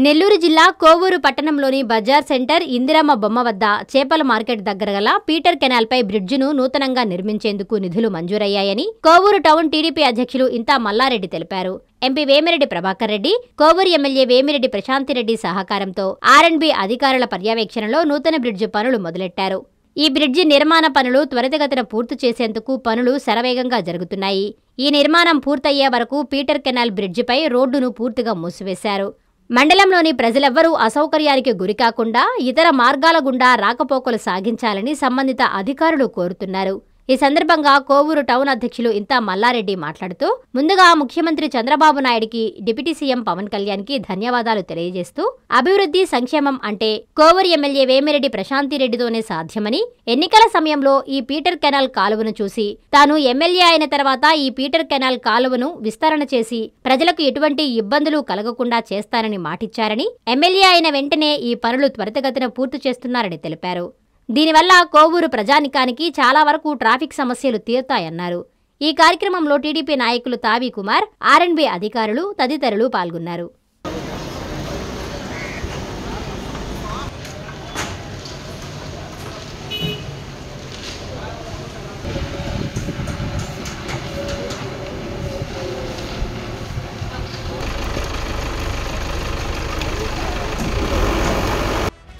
నెల్లూరు జిల్లా కోవూరు పట్టణంలోని బజార్ సెంటర్ ఇందిరమ్మ బొమ్మ వద్ద చేపల మార్కెట్ దగ్గర గల పీటర్ కెనాల్పై బ్రిడ్జిను నూతనంగా నిర్మించేందుకు నిధులు మంజూరయ్యాయని కోవూరు టౌన్ టీడీపీ అధ్యక్షులు ఇంతా మల్లారెడ్డి తెలిపారు. ఎంపీ వేమిరెడ్డి ప్రభాకర్ రెడ్డి, కోవూరు ఎమ్మెల్యే వేమిరెడ్డి ప్రశాంతిరెడ్డి సహకారంతో ఆర్ఎండ్బీ అధికారుల పర్యవేక్షణలో నూతన బ్రిడ్జి పనులు మొదలెట్టారు. ఈ బ్రిడ్జి నిర్మాణ పనులు త్వరితగతిన పూర్తి చేసేందుకు పనులు శరవేగంగా జరుగుతున్నాయి. ఈ నిర్మాణం పూర్తయ్యే వరకు పీటర్ కెనాల్ బ్రిడ్జిపై రోడ్డును పూర్తిగా మూసివేశారు. మండలంలోని ప్రజలెవ్వరూ అసౌకర్యానికి గురికాకుండా ఇతర మార్గాల గుండా రాకపోకలు సాగించాలని సంబంధిత అధికారులు కోరుతున్నారు. ఈ సందర్భంగా కోవూరు టౌన్ అధ్యక్షులు ఇంతా మల్లారెడ్డి మాట్లాడుతూ ముందుగా ముఖ్యమంత్రి చంద్రబాబు నాయుడికి, డిప్యూటీ సీఎం పవన్ కళ్యాణ్కి ధన్యవాదాలు తెలియజేస్తూ అభివృద్ధి, సంక్షేమం అంటే కోవూరు ఎమ్మెల్యే వేమిరెడ్డి ప్రశాంతిరెడ్డితోనే సాధ్యమని, ఎన్నికల సమయంలో ఈ పీటర్ కెనాల్ కాలువను చూసి తాను ఎమ్మెల్యే అయిన తర్వాత ఈ పీటర్ కెనాల్ కాలువను విస్తరణ చేసి ప్రజలకు ఎటువంటి ఇబ్బందులు కలగకుండా చేస్తానని మాటిచ్చారని, ఎమ్మెల్యే అయిన వెంటనే ఈ పనులు త్వరితగతిన పూర్తి చేస్తున్నారని తెలిపారు. దీనివల్ల కోవూరు ప్రజానికానికి చాలా వరకు ట్రాఫిక్ సమస్యలు తీరుతాయన్నారు. ఈ కార్యక్రమంలో టీడీపీ నాయకులు తావి కుమార్, ఆర్ఎండ్బీ అధికారులు తదితరులు పాల్గొన్నారు.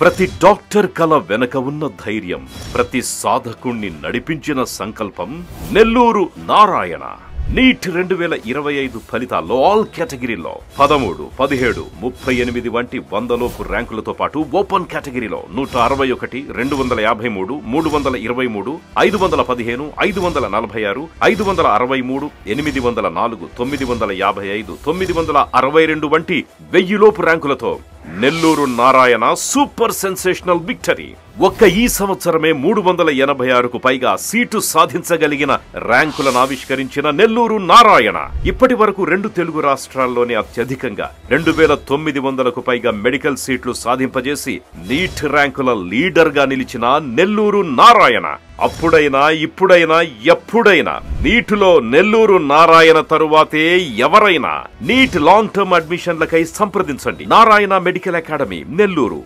ప్రతి డాక్టర్ కల వెనక ఉన్న ధైర్యం, ప్రతి సాధకుణ్ణి నడిపించిన సంకల్పం నెల్లూరు నారాయణ. నీట్ 2025 ఫలితాల్లో ఆల్ కేటగిరీలో 13, 17, 38 వంటి 100లోపు ర్యాంకులతో పాటు ఓపెన్ కేటగిరీలో 161, 253, 323, 515, 546, 563, 804, 955, 962 వంటి 1000లోపు ర్యాంకులతో Nellore Narayana super sensational victory. ఒక్క ఈ సంవత్సరమే 386కు పైగా సీటు సాధించగలిగిన ర్యాంకులను ఆవిష్కరించిన నెల్లూరు నారాయణ ఇప్పటి వరకు 2 తెలుగు రాష్ట్రాల్లోనే అత్యధికంగా 2900కు పైగా మెడికల్ సీట్లు సాధింపజేసి నీట్ ర్యాంకుల లీడర్ గా నిలిచిన నెల్లూరు నారాయణ అప్పుడైనా, ఇప్పుడైనా, ఎప్పుడైనా నీటిలో నెల్లూరు నారాయణ తరువాతే ఎవరైనా. నీట్ లాంగ్ టర్మ్ అడ్మిషన్లకై సంప్రదించండి. Narayana medical academy, Nellore.